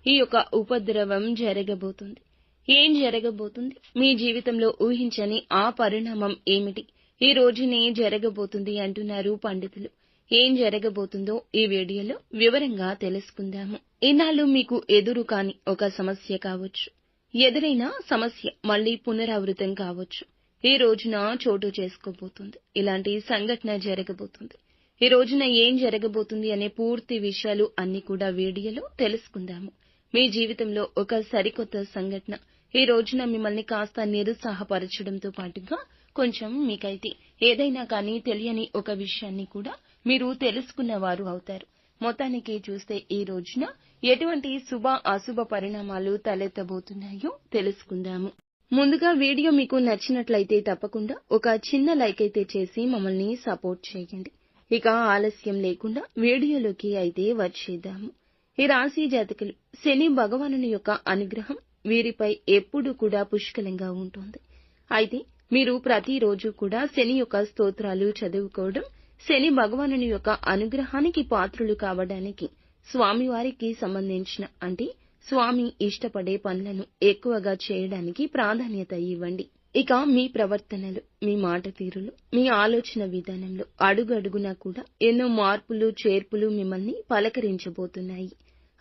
ఈ యొక్క ఉపద్రవం జరగబోతుంది. ఏం జరగబోతుంది? మీ జీవితంలో ఊహించని ఆ పరిణామం ఏమిటి? ఈ రోజునే జరగబోతుంది అంటున్నారు పండితులు. ఏం జరగబోతుందో ఈ వీడియోలో వివరంగా తెలుసుకుందాము. ఇన్నాళ్ళు మీకు ఎదురు కాని ఒక సమస్య కావచ్చు, ఎదురైన సమస్య మళ్లీ పునరావృతం కావచ్చు, ఈ రోజున చోటు చేసుకోబోతుంది. ఇలాంటి సంఘటన జరగబోతుంది. ఈ రోజున ఏం జరగబోతుంది అనే పూర్తి విషయాలు అన్ని కూడా వీడియోలో తెలుసుకుందాము. మీ జీవితంలో ఒక సరికొత్త సంఘటన ఈ రోజున మిమ్మల్ని కాస్త నిరుత్సాహపరచడంతో పాటుగా కొంచెం మీకైతే ఏదైనా కానీ తెలియని ఒక విషయాన్ని కూడా మీరు తెలుసుకున్నవారు అవుతారు. మొత్తానికి చూస్తే ఈ రోజున ఎటువంటి శుభ అశుభ పరిణామాలు తలెత్తబోతున్నాయో తెలుసుకుందాము. ముందుగా వీడియో మీకు నచ్చినట్లయితే తప్పకుండా ఒక చిన్న లైక్ అయితే చేసి మమ్మల్ని సపోర్ట్ చేయండి. ఇక ఆలస్యం లేకుండా వీడియోలోకి అయితే వచ్చేద్దాము. ఈ రాశి జాతకులు శని భగవానుని యొక్క అనుగ్రహం వీరిపై ఎప్పుడూ కూడా పుష్కలంగా ఉంటుంది. అయితే మీరు ప్రతిరోజు కూడా శని యొక్క స్తోత్రాలు చదువుకోవడం, శని భగవానుని యొక్క అనుగ్రహానికి పాత్రులు కావడానికి స్వామివారికి సంబంధించిన అంటే స్వామి ఇష్టపడే పనులను ఎక్కువగా చేయడానికి ప్రాధాన్యత ఇవ్వండి. ఇక మీ ప్రవర్తనలు, మీ మాట తీరులు, మీ ఆలోచన విధానంలో అడుగడుగునా కూడా ఎన్నో మార్పులు చేర్పులు మిమ్మల్ని పలకరించబోతున్నాయి.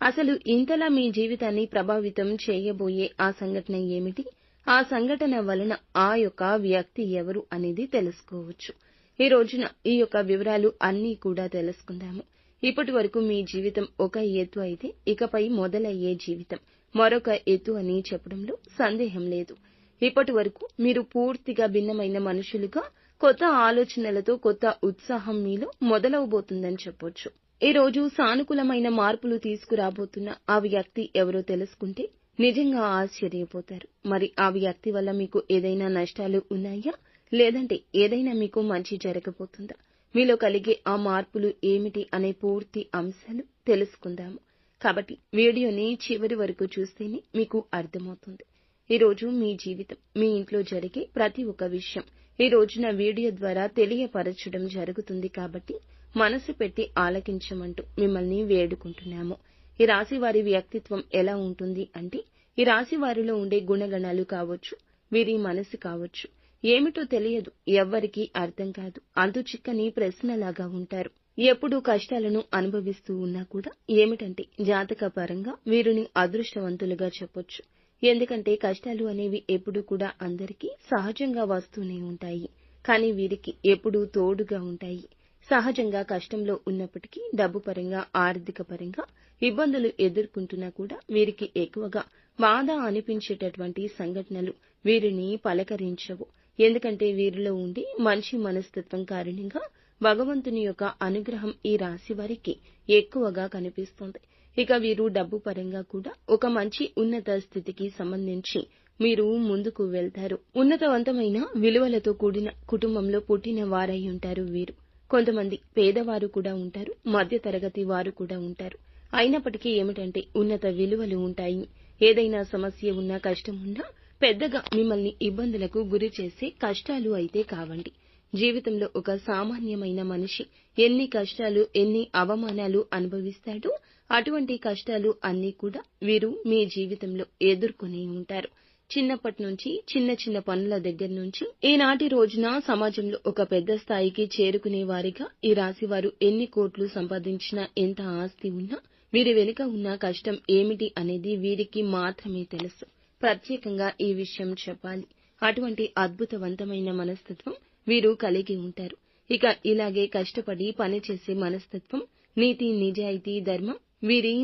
అసలు ఇంతలా మీ జీవితాన్ని ప్రభావితం చేయబోయే ఆ సంఘటన ఏమిటి? ఆ సంఘటన వలన ఆ యొక్క వ్యక్తి ఎవరు అనేది తెలుసుకోవచ్చు. ఈ రోజున ఈ యొక్క వివరాలు అన్నీ కూడా తెలుసుకుందాము. ఇప్పటి వరకు మీ జీవితం ఒక ఎత్తు అయితే ఇకపై మొదలయ్యే జీవితం మరొక ఎత్తు అని చెప్పడంలో సందేహం లేదు. ఇప్పటి వరకు మీరు పూర్తిగా భిన్నమైన మనుషులుగా కొత్త ఆలోచనలతో కొత్త ఉత్సాహం మీలో మొదలవబోతుందని చెప్పొచ్చు. ఈ రోజు సానుకూలమైన మార్పులు తీసుకురాబోతున్న ఆ వ్యక్తి ఎవరో తెలుసుకుంటే నిజంగా ఆశ్చర్యపోతారు. మరి ఆ వ్యక్తి వల్ల మీకు ఏదైనా నష్టాలు ఉన్నాయా, లేదంటే ఏదైనా మీకు మంచి జరగబోతుందా? మీలో కలిగే ఆ మార్పులు ఏమిటి అనే పూర్తి అంశాలు తెలుసుకుందాము. కాబట్టి వీడియోని చివరి వరకు చూస్తేనే మీకు అర్థమవుతుంది. ఈ రోజు మీ జీవితం, మీ ఇంట్లో జరిగే ప్రతి ఒక్క విషయం ఈ రోజున వీడియో ద్వారా తెలియపరచడం జరుగుతుంది. కాబట్టి మనసు పెట్టి ఆలకించమంటూ మిమ్మల్ని వేడుకుంటున్నాము. ఈ రాశి వారి వ్యక్తిత్వం ఎలా ఉంటుంది అంటే, ఈ రాశి వారిలో ఉండే గుణగణాలు కావచ్చు, వీరి మనసు కావచ్చు, ఏమిటో తెలియదు, ఎవ్వరికీ అర్థం కాదు, అంతుచిక్కని ప్రశ్నలాగా ఉంటారు. ఎప్పుడూ కష్టాలను అనుభవిస్తూ ఉన్నా కూడా ఏమిటంటే జాతక పరంగా వీరిని అదృష్టవంతులుగా చెప్పొచ్చు. ఎందుకంటే కష్టాలు అనేవి ఎప్పుడూ కూడా అందరికీ సహజంగా వస్తూనే ఉంటాయి. కానీ వీరికి ఎప్పుడూ తోడుగా ఉంటాయి. సహజంగా కష్టంలో ఉన్నప్పటికీ డబ్బు పరంగా, ఆర్థిక పరంగా ఇబ్బందులు ఎదుర్కొంటున్నా కూడా వీరికి ఎక్కువగా బాధ అనిపించేటటువంటి సంఘటనలు వీరిని పలకరించవు. ఎందుకంటే వీరిలో ఉండే మంచి మనస్తత్వం కారణంగా భగవంతుని యొక్క అనుగ్రహం ఈ రాశి వారికి ఎక్కువగా కనిపిస్తుంది. ఇక వీరు డబ్బు పరంగా కూడా ఒక మంచి ఉన్నత స్థితికి సంబంధించి మీరు ముందుకు వెళ్తారు. ఉన్నతవంతమైన విలువలతో కూడిన కుటుంబంలో పుట్టిన వారై ఉంటారు వీరు. కొంతమంది పేదవారు కూడా ఉంటారు, మధ్య తరగతి వారు కూడా ఉంటారు. అయినప్పటికీ ఏమిటంటే ఉన్నత విలువలు ఉంటాయి. ఏదైనా సమస్య ఉన్నా, కష్టం ఉన్నా పెద్దగా మిమ్మల్ని ఇబ్బందులకు గురి చేసే కష్టాలు అయితే కావండి. జీవితంలో ఒక సామాన్యమైన మనిషి ఎన్ని కష్టాలు, ఎన్ని అవమానాలు అనుభవిస్తాడో అటువంటి కష్టాలు అన్నీ కూడా వీరు మీ జీవితంలో ఎదుర్కొని ఉంటారు. చిన్నప్పటి నుంచి చిన్న చిన్న పనుల దగ్గర నుంచి ఈనాటి రోజున సమాజంలో ఒక పెద్ద స్థాయికి చేరుకునే వారిగా ఈ రాశివారు ఎన్ని కోట్లు సంపాదించినా, ఎంత ఆస్తి ఉన్నా వీరి వెనుక ఉన్న కష్టం ఏమిటి అనేది వీరికి మాత్రమే తెలుసు. ప్రత్యేకంగా ఈ విషయం చెప్పాలి. అటువంటి అద్భుతవంతమైన మనస్తత్వం వీరు కలిగి ఉంటారు. ఇక ఇలాగే కష్టపడి పనిచేసే మనస్తత్వం, నీతి, నిజాయితీ, ధర్మం వీరి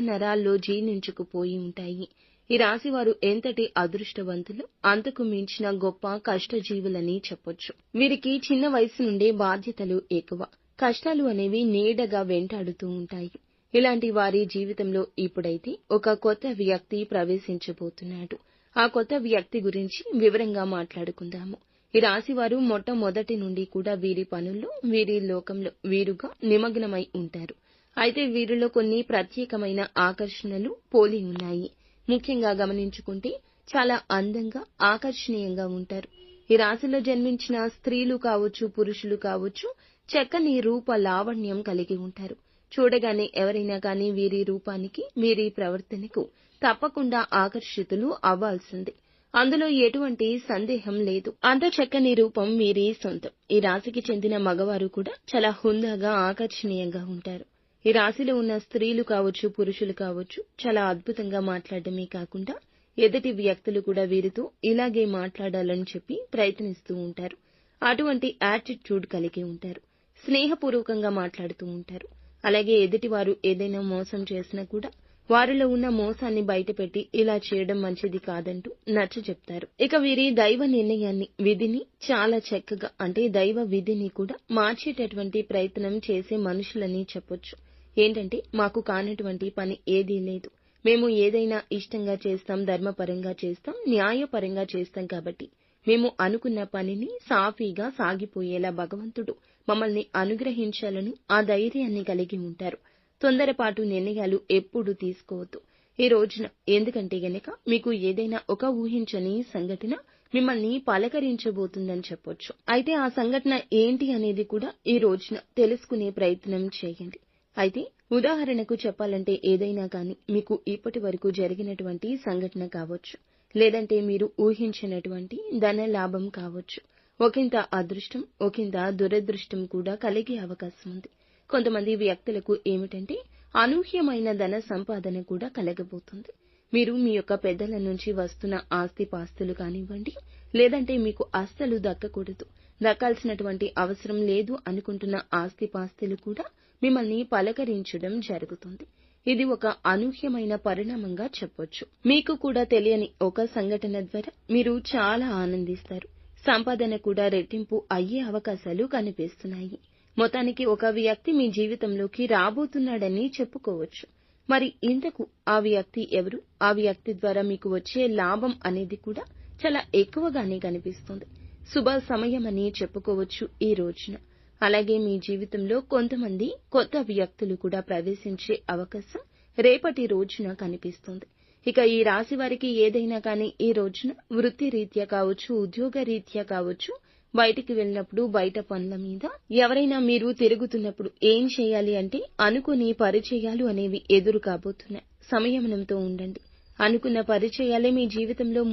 నరాల్లో జీర్ణించుకుపోయి ఉంటాయి. ఈ రాశివారు ఎంతటి అదృష్టవంతులు, అంతకు మించిన గొప్ప కష్టజీవులని చెప్పొచ్చు. వీరికి చిన్న వయసు నుండే బాధ్యతలు ఎక్కువ. కష్టాలు అనేవి నీడగా వెంటాడుతూ ఉంటాయి. ఇలాంటి వారి జీవితంలో ఇప్పుడైతే ఒక కొత్త వ్యక్తి ప్రవేశించబోతున్నాడు. ఆ కొత్త వ్యక్తి గురించి వివరంగా మాట్లాడుకుందాము. ఈ రాశివారు మొట్టమొదటి నుండి కూడా వీరి పనుల్లో, వీరి లోకంలో వీరుగా నిమగ్నమై ఉంటారు. అయితే వీరిలో కొన్ని ప్రత్యేకమైన ఆకర్షణలు పోలి ఉన్నాయి. ముఖ్యంగా గమనించుకుంటే చాలా అందంగా, ఆకర్షణీయంగా ఉంటారు. ఈ రాశిలో జన్మించిన స్త్రీలు కావచ్చు, పురుషులు కావచ్చు, చక్కని రూప లావణ్యం కలిగి ఉంటారు. చూడగానే ఎవరైనా కానీ వీరి రూపానికి, వీరి ప్రవర్తనకు తప్పకుండా ఆకర్షితులు అవ్వాల్సిందే. అందులో ఎటువంటి సందేహం లేదు. అంత చక్కని రూపం వీరి సొంతం. ఈ రాశికి చెందిన మగవారు కూడా చాలా హుందాగా, ఆకర్షణీయంగా ఉంటారు. ఈ రాశిలో ఉన్న స్త్రీలు కావచ్చు, పురుషులు కావచ్చు, చాలా అద్భుతంగా మాట్లాడడమే కాకుండా ఎదుటి వ్యక్తులు కూడా వీరితో ఇలాగే మాట్లాడాలని చెప్పి ప్రయత్నిస్తూ ఉంటారు. అటువంటి యాటిట్యూడ్ కలిగి ఉంటారు. స్నేహపూర్వకంగా మాట్లాడుతూ ఉంటారు. అలాగే ఎదుటివారు ఏదైనా మోసం చేసినా కూడా వారిలో ఉన్న మోసాన్ని బయటపెట్టి ఇలా చేయడం మంచిది కాదంటూ నచ్చచెప్తారు. ఇక వీరి దైవ నిర్ణయాన్ని, విధిని చాలా చక్కగా అంటే దైవ విధిని కూడా మార్చేటటువంటి ప్రయత్నం చేసే మనుషులని చెప్పొచ్చు. ఏంటంటే మాకు కానటువంటి పని ఏదీ లేదు. మేము ఏదైనా ఇష్టంగా చేస్తాం, ధర్మపరంగా చేస్తాం, న్యాయపరంగా చేస్తాం కాబట్టి మేము అనుకున్న పనిని సాఫీగా సాగిపోయేలా భగవంతుడు మమ్మల్ని అనుగ్రహించాలని ఆ ధైర్యాన్ని కలిగి ఉంటారు. తొందరపాటు నిర్ణయాలు ఎప్పుడూ తీసుకోవద్దు ఈ రోజున. ఎందుకంటే గనక మీకు ఏదైనా ఒక ఊహించని సంఘటన మిమ్మల్ని పలకరించబోతుందని చెప్పొచ్చు. అయితే ఆ సంఘటన ఏంటి అనేది కూడా ఈ రోజున తెలుసుకునే ప్రయత్నం చేయండి. అయితే ఉదాహరణకు చెప్పాలంటే ఏదైనా కానీ మీకు ఇప్పటి వరకు జరిగినటువంటి సంఘటన కావచ్చు, లేదంటే మీరు ఊహించినటువంటి ధన లాభం కావచ్చు. ఒకంత అదృష్టం, ఒకంత దురదృష్టం కూడా కలిగే అవకాశం ఉంది. కొంతమంది వ్యక్తులకు ఏమిటంటే అనూహ్యమైన ధన సంపాదన కూడా కలగబోతుంది. మీరు మీ యొక్క పెద్దల నుంచి వస్తున్న ఆస్తిపాస్తులు కానివ్వండి, లేదంటే మీకు అస్సలు దక్కకూడదు, దక్కాల్సినటువంటి అవసరం లేదు అనుకుంటున్న ఆస్తిపాస్తులు కూడా మిమ్మల్ని పలకరించడం జరుగుతుంది. ఇది ఒక అనూహ్యమైన పరిణామంగా చెప్పొచ్చు. మీకు కూడా తెలియని ఒక సంఘటన ద్వారా మీరు చాలా ఆనందిస్తారు. సంపాదన కూడా రెట్టింపు అయ్యే అవకాశాలు కనిపిస్తున్నాయి. మొత్తానికి ఒక వ్యక్తి మీ జీవితంలోకి రాబోతున్నాడని చెప్పుకోవచ్చు. మరి ఇంతకు ఆ వ్యక్తి ఎవరు? ఆ వ్యక్తి ద్వారా మీకు వచ్చే లాభం అనేది కూడా చాలా ఎక్కువగానే కనిపిస్తుంది. శుభ సమయమని చెప్పుకోవచ్చు ఈ రోజున. అలాగే మీ జీవితంలో కొంతమంది కొత్త వ్యక్తులు కూడా ప్రవేశించే అవకాశం రేపటి రోజున కనిపిస్తుంది. ఇక ఈ రాశి వారికి ఏదైనా కానీ ఈ రోజున వృత్తి రీత్యా కావచ్చు, ఉద్యోగ రీత్యా కావచ్చు, బయటికి వెళ్ళినప్పుడు బయట పనుల మీద ఎవరైనా మీరు తిరుగుతున్నప్పుడు ఏం చేయాలి అంటే అనుకుని పరిచయాలు అనేవి ఎదురు కాబోతున్నాయి. సంయమనంతో ఉండండి. అనుకున్న పరిచయాలే మీ జీవితంలో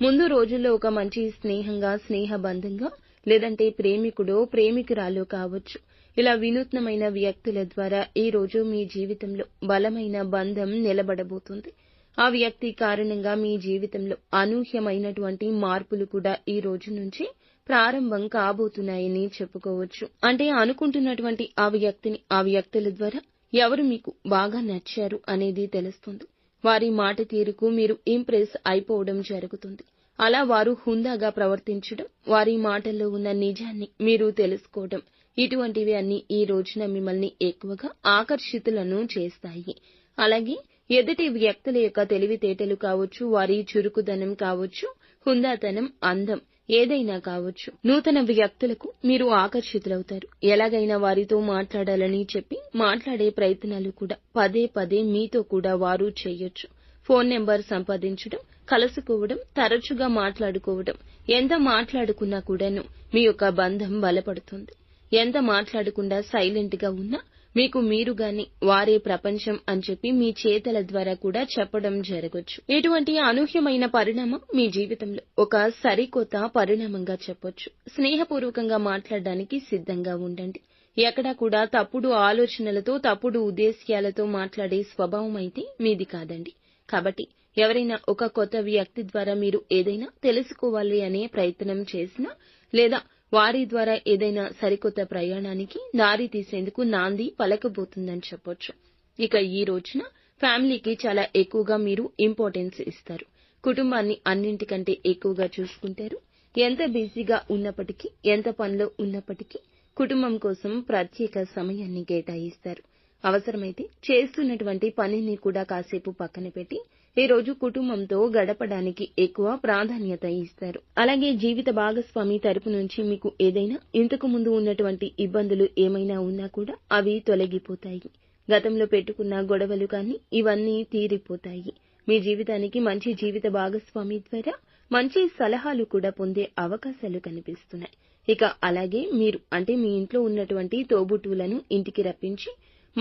ముందు రోజుల్లో ఒక మంచి స్నేహంగా, స్నేహబంధంగా, లేదంటే ప్రేమికుడో ప్రేమికురాలో కావచ్చు. ఇలా వినూత్నమైన వ్యక్తుల ద్వారా ఈ రోజు మీ జీవితంలో బలమైన బంధం నిలబడబోతుంది. ఆ వ్యక్తి కారణంగా మీ జీవితంలో అనూహ్యమైనటువంటి మార్పులు కూడా ఈ రోజు నుంచి ప్రారంభం కాబోతున్నాయని చెప్పుకోవచ్చు. అంటే అనుకుంటున్నటువంటి ఆ వ్యక్తిని, ఆ వ్యక్తుల ద్వారా ఎవరు మీకు బాగా నచ్చారు అనేది తెలుస్తుంది. వారి మాట తీరుకు మీరు ఇంప్రెస్ అయిపోవడం జరుగుతుంది. అలా వారు హుందాగా ప్రవర్తించడం, వారి మాటల్లో ఉన్న నిజాన్ని మీరు తెలుసుకోవడం, ఇటువంటివి అన్ని ఈ రోజున మిమ్మల్ని ఎక్కువగా ఆకర్షితులను చేస్తాయి. అలాగే ఎదుటి వ్యక్తుల యొక్క తెలివితేటలు కావచ్చు, వారి చురుకుదనం కావచ్చు, హుందాతనం, అందం ఏదైనా కావచ్చు. నూతన వ్యక్తులకు మీరు ఆకర్షితులవుతారు. ఎలాగైనా వారితో మాట్లాడాలని చెప్పి మాట్లాడే ప్రయత్నాలు కూడా పదే పదే మీతో కూడా వారు చేయొచ్చు. ఫోన్ నెంబర్ సంపాదించడం, కలుసుకోవడం, తరచుగా మాట్లాడుకోవడం, ఎంత మాట్లాడుకున్నా కూడాను మీ యొక్క బంధం బలపడుతుంది. ఎంత మాట్లాడకుండా సైలెంట్ గా ఉన్నా మీకు మీరుగాని వారే ప్రపంచం అని చెప్పి మీ చేతల ద్వారా కూడా చెప్పడం జరగొచ్చు. ఇటువంటి అనూహ్యమైన పరిణామం మీ జీవితంలో ఒక సరికొత్త పరిణామంగా చెప్పొచ్చు. స్నేహపూర్వకంగా మాట్లాడడానికి సిద్ధంగా ఉండండి. ఎక్కడా కూడా తప్పుడు ఆలోచనలతో, తప్పుడు ఉద్దేశ్యాలతో మాట్లాడే స్వభావం అయితే మీది కాదండి. కాబట్టి ఎవరైనా ఒక కొత్త వ్యక్తి ద్వారా మీరు ఏదైనా తెలుసుకోవాలి అనే ప్రయత్నం చేసినా, లేదా వారి ద్వారా ఏదైనా సరికొత్త ప్రయాణానికి దారి తీసేందుకు నాంది పలకబోతుందని చెప్పొచ్చు. ఇక ఈ రోజున ఫ్యామిలీకి చాలా ఎక్కువగా మీరు ఇంపార్టెన్స్ ఇస్తారు. కుటుంబాన్ని అన్నింటికంటే ఎక్కువగా చూసుకుంటారు. ఎంత బిజీగా ఉన్నప్పటికీ, ఎంత పనిలో ఉన్నప్పటికీ కుటుంబం కోసం ప్రత్యేక సమయాన్ని కేటాయిస్తారు. అవసరమైతే చేస్తున్నటువంటి పనిని కూడా కాసేపు పక్కన పెట్టి ఈ రోజు కుటుంబంతో గడపడానికి ఎక్కువ ప్రాధాన్యత ఇస్తారు. అలాగే జీవిత భాగస్వామి తరపు నుంచి మీకు ఏదైనా ఇంతకు ముందు ఉన్నటువంటి ఇబ్బందులు ఏమైనా ఉన్నా కూడా అవి తొలగిపోతాయి. గతంలో పెట్టుకున్న గొడవలు కానీ ఇవన్నీ తీరిపోతాయి. మీ జీవితానికి మంచి జీవిత భాగస్వామి ద్వారా మంచి సలహాలు కూడా పొందే అవకాశాలు కనిపిస్తున్నాయి. ఇక అలాగే మీరు అంటే మీ ఇంట్లో ఉన్నటువంటి తోబుట్టువులను ఇంటికి రప్పించి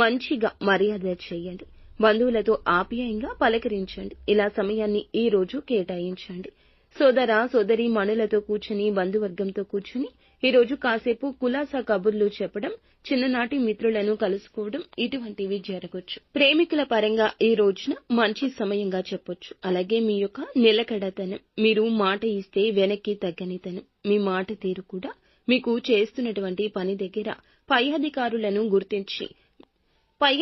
మంచిగా మర్యాద చేయండి. బంధువులతో ఆప్యాయంగా పలకరించండి. ఇలా సమయాన్ని ఈ రోజు కేటాయించండి. సోదర సోదరీమణులతో కూర్చుని బంధువర్గంతో కూర్చుని ఈ రోజు కాసేపు కులాసా కబుర్లు చెప్పడం, చిన్ననాటి మిత్రులను కలుసుకోవడం ఇటువంటివి జరగొచ్చు. ప్రేమికుల పరంగా ఈ రోజున మంచి సమయంగా చెప్పొచ్చు. అలాగే మీ యొక్క నిలకడతనం, మీరు మాట ఇస్తే వెనక్కి తగ్గనితనం, మీ మాట తీరు కూడా మీకు చేస్తున్నటువంటి పని దగ్గర పై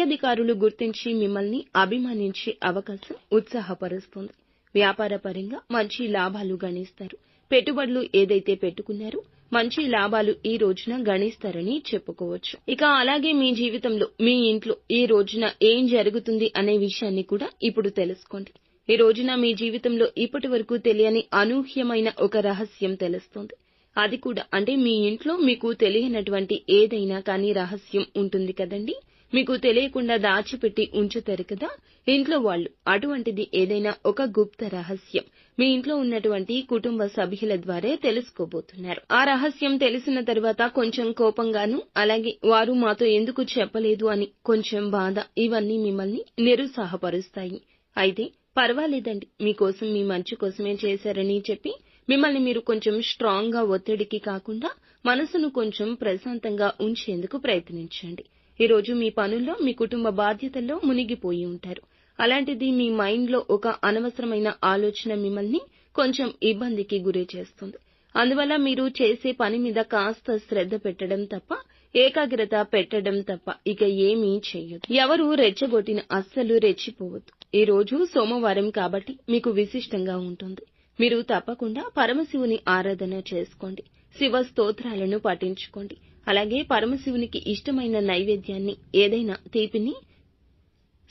అధికారులు గుర్తించి మిమ్మల్ని అభిమానించే అవకాశం ఉత్సాహపరుస్తుంది. వ్యాపార పరంగా మంచి లాభాలు గణిస్తారు. పెట్టుబడులు ఏదైతే పెట్టుకున్నారో మంచి లాభాలు ఈ రోజున గణిస్తారని చెప్పుకోవచ్చు. ఇక అలాగే మీ జీవితంలో, మీ ఇంట్లో ఈ రోజున ఏం జరుగుతుంది అనే విషయాన్ని కూడా ఇప్పుడు తెలుసుకోండి. ఈ రోజున మీ జీవితంలో ఇప్పటి వరకు తెలియని అనూహ్యమైన ఒక రహస్యం తెలుస్తుంది. అది కూడా అంటే మీ ఇంట్లో మీకు తెలియనటువంటి ఏదైనా కానీ రహస్యం ఉంటుంది కదండి. మీకు తెలియకుండా దాచిపెట్టి ఉంచుతారు కదా ఇంట్లో వాళ్ళు. అటువంటిది ఏదైనా ఒక గుప్త రహస్యం మీ ఇంట్లో ఉన్నటువంటి కుటుంబ సభ్యుల ద్వారా తెలుసుకోబోతున్నారు. ఆ రహస్యం తెలిసిన తర్వాత కొంచెం కోపంగాను, అలాగే వారు మాతో ఎందుకు చెప్పలేదు అని కొంచెం బాధ, ఇవన్నీ మిమ్మల్ని నిరుత్సాహపరుస్తాయి. అయితే పర్వాలేదండి, మీకోసం మీ మంచి కోసమే చేశారని చెప్పి మిమ్మల్ని మీరు కొంచెం స్ట్రాంగ్ గా ఒత్తిడికి కాకుండా మనసును కొంచెం ప్రశాంతంగా ఉంచేందుకు ప్రయత్నించండి. ఈ రోజు మీ పనుల్లో, మీ కుటుంబ బాధ్యతల్లో మునిగిపోయి ఉంటారు. అలాంటిది మీ మైండ్ లో ఒక అనవసరమైన ఆలోచన మిమ్మల్ని కొంచెం ఇబ్బందికి గురి చేస్తుంది. అందువల్ల మీరు చేసే పని మీద కాస్త శ్రద్ధ పెట్టడం తప్ప, ఏకాగ్రత పెట్టడం తప్ప ఇక ఏమీ చెయ్యదు. ఎవరు రెచ్చగొట్టిన అస్సలు రెచ్చిపోవద్దు. ఈ రోజు సోమవారం కాబట్టి మీకు విశిష్టంగా ఉంటుంది. మీరు తప్పకుండా పరమశివుని ఆరాధన చేసుకోండి. శివ స్తోత్రాలను పఠించుకోండి. అలాగే పరమశివునికి ఇష్టమైన నైవేద్యాన్ని, ఏదైనా తీపిని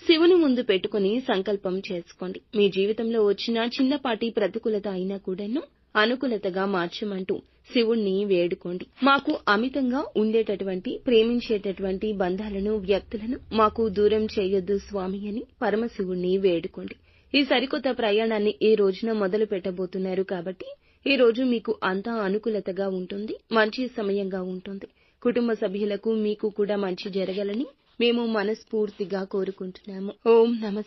శివుని ముందు పెట్టుకుని సంకల్పం చేసుకోండి. మీ జీవితంలో వచ్చిన చిన్నపాటి ప్రతికూలత అయినా కూడాను అనుకూలతగా మార్చమంటూ శివుణ్ణి వేడుకోండి. మాకు అమితంగా ఉండేటటువంటి, ప్రేమించేటటువంటి బంధాలను, వ్యక్తులను మాకు దూరం చేయొద్దు స్వామి అని పరమశివుణ్ణి వేడుకోండి. ఈ సరికొత్త ప్రయాణాన్ని ఈ రోజున మొదలు పెట్టబోతున్నారు కాబట్టి ఈ రోజు మీకు అంతా అనుకూలతగా ఉంటుంది. మంచి సమయంగా ఉంటుంది. కుటుంబ సభ్యులకు, మీకు కూడా మంచి జరగాలని మేము మనస్ఫూర్తిగా కోరుకుంటున్నాము. ఓం నమః